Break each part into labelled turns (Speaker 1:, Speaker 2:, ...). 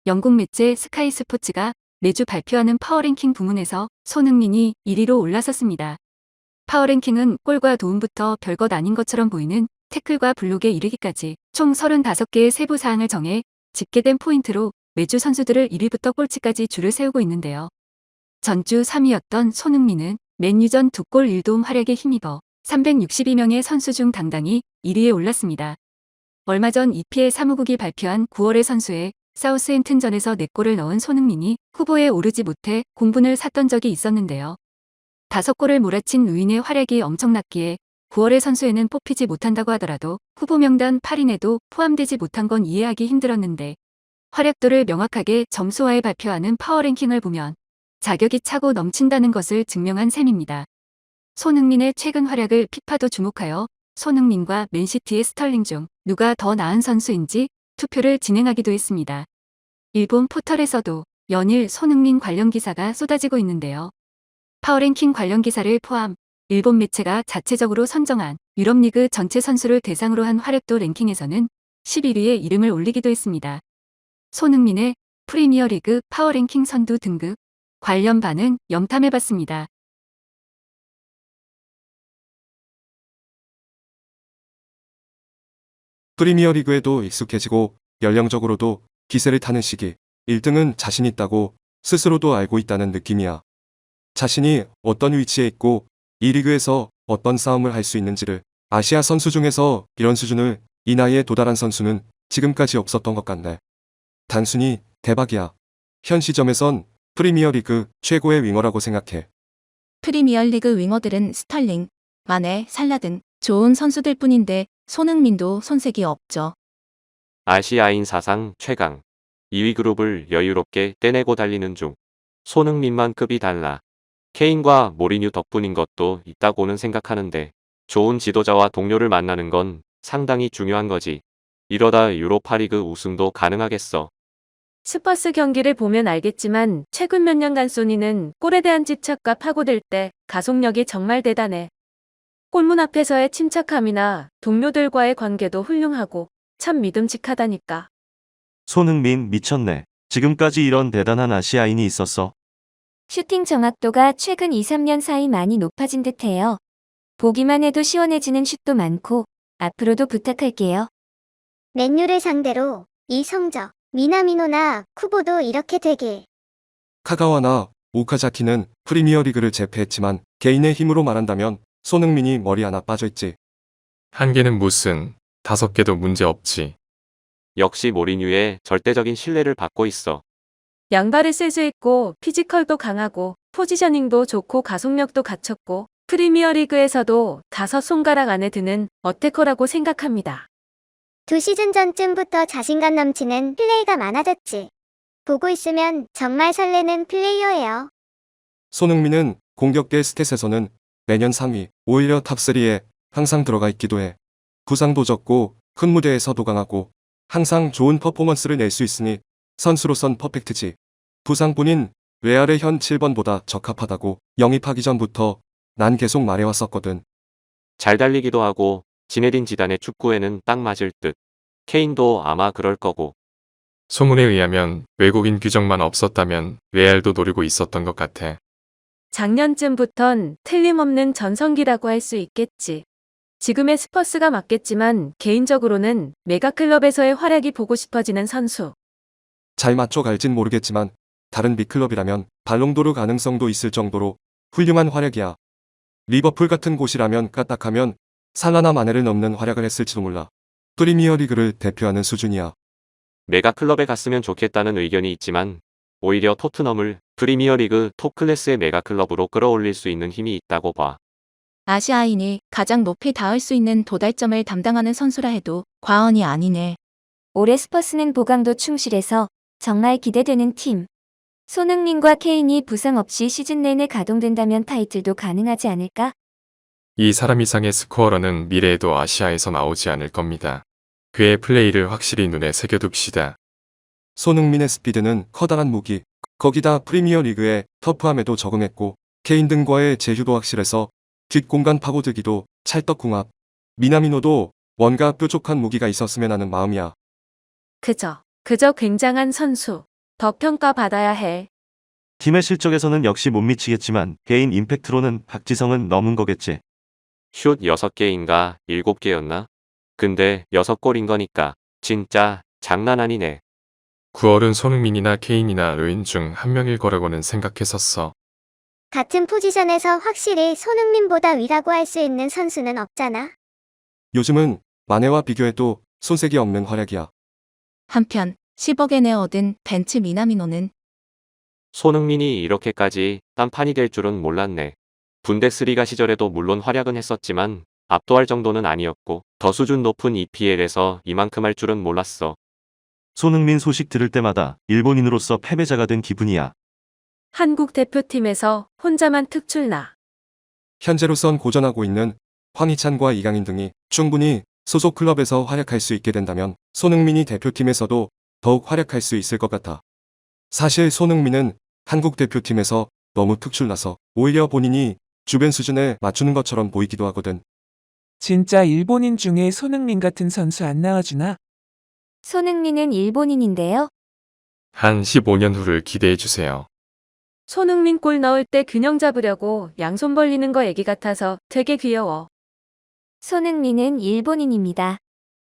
Speaker 1: 영국 매체 스카이 스포츠가 매주 발표하는 파워랭킹 부문에서 손흥민이 1위로 올라섰습니다. 파워랭킹은 골과 도움부터 별것 아닌 것처럼 보이는 태클과 블록에 이르기까지 총 35개의 세부 사항을 정해 집계된 포인트로 매주 선수들을 1위부터 꼴찌까지 줄을 세우고 있는데요. 전주 3위였던 손흥민은 맨유전 2골 1도움 활약에 힘입어 362명의 선수 중 당당히 1위에 올랐습니다. 얼마 전 EPL 사무국이 발표한 9월의 선수에 사우스햄튼전에서 4골을 넣은 손흥민이 후보에 오르지 못해 공분을 샀던 적이 있었는데요. 5골을 몰아친 루인의 활약이 엄청났기에 9월의 선수에는 뽑히지 못한다고 하더라도 후보 명단 8인에도 포함되지 못한 건 이해하기 힘들었는데 활약도를 명확하게 점수화해 발표하는 파워랭킹을 보면 자격이 차고 넘친다는 것을 증명한 셈입니다. 손흥민의 최근 활약을 피파도 주목하여 손흥민과 맨시티의 스털링 중 누가 더 나은 선수인지 투표를 진행하기도 했습니다. 일본 포털에서도 연일 손흥민 관련 기사가 쏟아지고 있는데요. 파워랭킹 관련 기사를 포함 일본 매체가 자체적으로 선정한 유럽리그 전체 선수를 대상으로 한 활약도 랭킹에서는 11위에 이름을 올리기도 했습니다. 손흥민의 프리미어리그 파워랭킹 선두 등급 관련 반응 염탐해봤습니다.
Speaker 2: 프리미어리그에도 익숙해지고 연령적으로도 기세를 타는 시기. 1등은 자신 있다고 스스로도 알고 있다는 느낌이야. 자신이 어떤 위치에 있고 이 리그에서 어떤 싸움을 할 수 있는지를 아시아 선수 중에서 이런 수준을 이 나이에 도달한 선수는 지금까지 없었던 것 같네. 단순히 대박이야. 현 시점에선 프리미어리그 최고의 윙어라고 생각해.
Speaker 3: 프리미어리그 윙어들은 스털링, 마네, 살라 등 좋은 선수들 뿐인데 손흥민도 손색이 없죠.
Speaker 4: 아시아인 사상 최강 2위 그룹을 여유롭게 떼내고 달리는 중 손흥민만 급이 달라. 케인과 모리뉴 덕분인 것도 있다고는 생각하는데 좋은 지도자와 동료를 만나는 건 상당히 중요한 거지. 이러다 유로파리그 우승도 가능하겠어.
Speaker 5: 스퍼스 경기를 보면 알겠지만 최근 몇 년간 소니는 골에 대한 집착과 파고들 때 가속력이 정말 대단해. 골문 앞에서의 침착함이나 동료들과의 관계도 훌륭하고 참 믿음직하다니까.
Speaker 6: 손흥민 미쳤네. 지금까지 이런 대단한 아시아인이 있었어.
Speaker 7: 슈팅 정확도가 최근 2-3년 사이 많이 높아진 듯해요. 보기만 해도 시원해지는 슛도 많고 앞으로도 부탁할게요.
Speaker 8: 맨유를 상대로 이 성적, 미나미노나 쿠보도 이렇게 되길.
Speaker 2: 카가와나 오카자키는 프리미어리그를 제패했지만 개인의 힘으로 말한다면 손흥민이 머리 하나 빠져있지.
Speaker 9: 한 개는 무슨, 5개도 문제 없지.
Speaker 4: 역시 모리뉴의 절대적인 신뢰를 받고 있어.
Speaker 5: 양발을 쓸 수 있고 피지컬도 강하고 포지셔닝도 좋고 가속력도 갖췄고 프리미어리그에서도 5손가락 안에 드는 어태커라고 생각합니다.
Speaker 8: 2시즌 전쯤부터 자신감 넘치는 플레이가 많아졌지. 보고 있으면 정말 설레는 플레이어예요.
Speaker 2: 손흥민은 공격계 스탯에서는 매년 3위, 오히려 탑3에 항상 들어가 있기도 해. 부상도 적고 큰 무대에서도 강하고 항상 좋은 퍼포먼스를 낼 수 있으니 선수로선 퍼펙트지. 부상뿐인 레알의 현 7번보다 적합하다고 영입하기 전부터 난 계속 말해왔었거든.
Speaker 4: 잘 달리기도 하고 지네딘 지단의 축구에는 딱 맞을 듯. 케인도 아마 그럴 거고.
Speaker 9: 소문에 의하면 외국인 규정만 없었다면 레알도 노리고 있었던 것 같아.
Speaker 5: 작년쯤부턴 틀림없는 전성기라고 할 수 있겠지. 지금의 스퍼스가 맞겠지만 개인적으로는 메가클럽에서의 활약이 보고 싶어지는 선수.
Speaker 2: 잘 맞춰갈진 모르겠지만 다른 빅클럽이라면 발롱도르 가능성도 있을 정도로 훌륭한 활약이야. 리버풀 같은 곳이라면 까딱하면 살라나 마네를 넘는 활약을 했을지도 몰라. 프리미어리그를 대표하는 수준이야.
Speaker 4: 메가클럽에 갔으면 좋겠다는 의견이 있지만 오히려 토트넘을 프리미어리그 톱클래스의 메가클럽으로 끌어올릴 수 있는 힘이 있다고 봐.
Speaker 3: 아시아인이 가장 높이 닿을 수 있는 도달점을 담당하는 선수라 해도 과언이 아니네.
Speaker 7: 올해 스퍼스는 보강도 충실해서 정말 기대되는 팀. 손흥민과 케인이 부상 없이 시즌 내내 가동된다면 타이틀도 가능하지 않을까?
Speaker 9: 이 사람 이상의 스코어러는 미래에도 아시아에서 나오지 않을 겁니다. 그의 플레이를 확실히 눈에 새겨둡시다.
Speaker 2: 손흥민의 스피드는 커다란 무기. 거기다 프리미어리그의 터프함에도 적응했고 케인 등과의 제휴도 확실해서 뒷공간 파고들기도 찰떡궁합. 미나미노도 뭔가 뾰족한 무기가 있었으면 하는 마음이야.
Speaker 5: 그저 굉장한 선수. 더 평가받아야 해.
Speaker 6: 팀의 실적에서는 역시 못 미치겠지만 개인 임팩트로는 박지성은 넘은 거겠지.
Speaker 4: 슛 6개인가 7개였나? 근데 6골인 거니까 진짜 장난 아니네.
Speaker 9: 9월은 손흥민이나 케인이나 루인 중 한 명일 거라고는 생각했었어.
Speaker 8: 같은 포지션에서 확실히 손흥민보다 위라고 할 수 있는 선수는 없잖아.
Speaker 2: 요즘은 마네와 비교해도 손색이 없는 활약이야.
Speaker 3: 한편 10억엔에 얻은 벤츠 미나미노는
Speaker 4: 손흥민이 이렇게까지 딴판이 될 줄은 몰랐네. 분데스리가 시절에도 물론 활약은 했었지만 압도할 정도는 아니었고 더 수준 높은 EPL에서 이만큼 할 줄은 몰랐어.
Speaker 6: 손흥민 소식 들을 때마다 일본인으로서 패배자가 된 기분이야.
Speaker 5: 한국 대표팀에서 혼자만 특출나.
Speaker 2: 현재로선 고전하고 있는 황희찬과 이강인 등이 충분히 소속 클럽에서 활약할 수 있게 된다면 손흥민이 대표팀에서도 더욱 활약할 수 있을 것 같아. 사실 손흥민은 한국 대표팀에서 너무 특출나서 오히려 본인이 주변 수준에 맞추는 것처럼 보이기도 하거든.
Speaker 10: 진짜 일본인 중에 손흥민 같은 선수 안 나와주나?
Speaker 7: 손흥민은 일본인인데요.
Speaker 9: 한 15년 후를 기대해 주세요.
Speaker 5: 손흥민 골 넣을 때 균형 잡으려고 양손 벌리는 거 애기 같아서 되게 귀여워.
Speaker 7: 손흥민은 일본인입니다.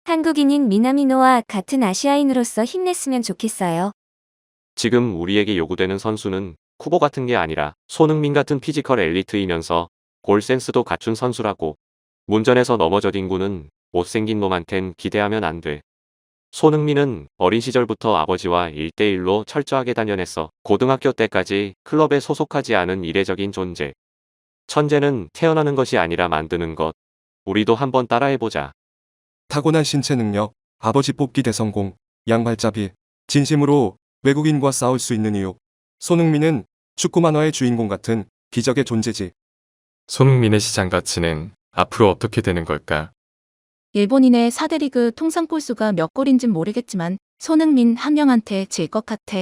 Speaker 7: 한국인인 미나미노와 같은 아시아인으로서 힘냈으면 좋겠어요.
Speaker 4: 지금 우리에게 요구되는 선수는 쿠보 같은 게 아니라 손흥민 같은 피지컬 엘리트이면서 골 센스도 갖춘 선수라고. 문전에서 넘어져 뒹구는 못생긴 놈한텐 기대하면 안 돼. 손흥민은 어린 시절부터 아버지와 1대1로 철저하게 단련했어. 고등학교 때까지 클럽에 소속하지 않은 이례적인 존재. 천재는 태어나는 것이 아니라 만드는 것. 우리도 한번 따라해보자.
Speaker 2: 타고난 신체 능력, 아버지 뽑기 대성공, 양발잡이, 진심으로 외국인과 싸울 수 있는 이유. 손흥민은 축구 만화의 주인공 같은 기적의 존재지.
Speaker 9: 손흥민의 시장 가치는 앞으로 어떻게 되는 걸까?
Speaker 3: 일본인의 4대 리그 통산 골수가 몇 골인진 모르겠지만 손흥민 한 명한테 질 것 같아.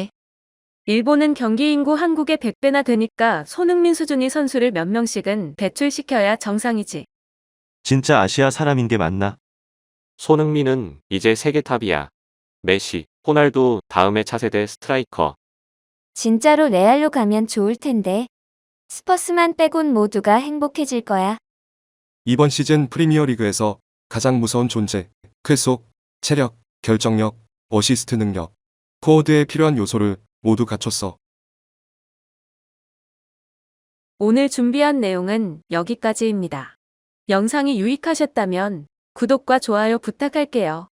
Speaker 5: 일본은 경기 인구 한국의 100배나 되니까 손흥민 수준의 선수를 몇 명씩은 배출시켜야 정상이지.
Speaker 6: 진짜 아시아 사람인 게 맞나?
Speaker 4: 손흥민은 이제 세계 탑이야. 메시, 호날두 다음에 차세대 스트라이커.
Speaker 7: 진짜로 레알로 가면 좋을 텐데. 스퍼스만 빼곤 모두가 행복해질 거야.
Speaker 2: 이번 시즌 프리미어리그에서 가장 무서운 존재, 쾌속, 체력, 결정력, 어시스트 능력, 포워드에 필요한 요소를 모두 갖췄어.
Speaker 5: 오늘 준비한 내용은 여기까지입니다. 영상이 유익하셨다면 구독과 좋아요 부탁할게요.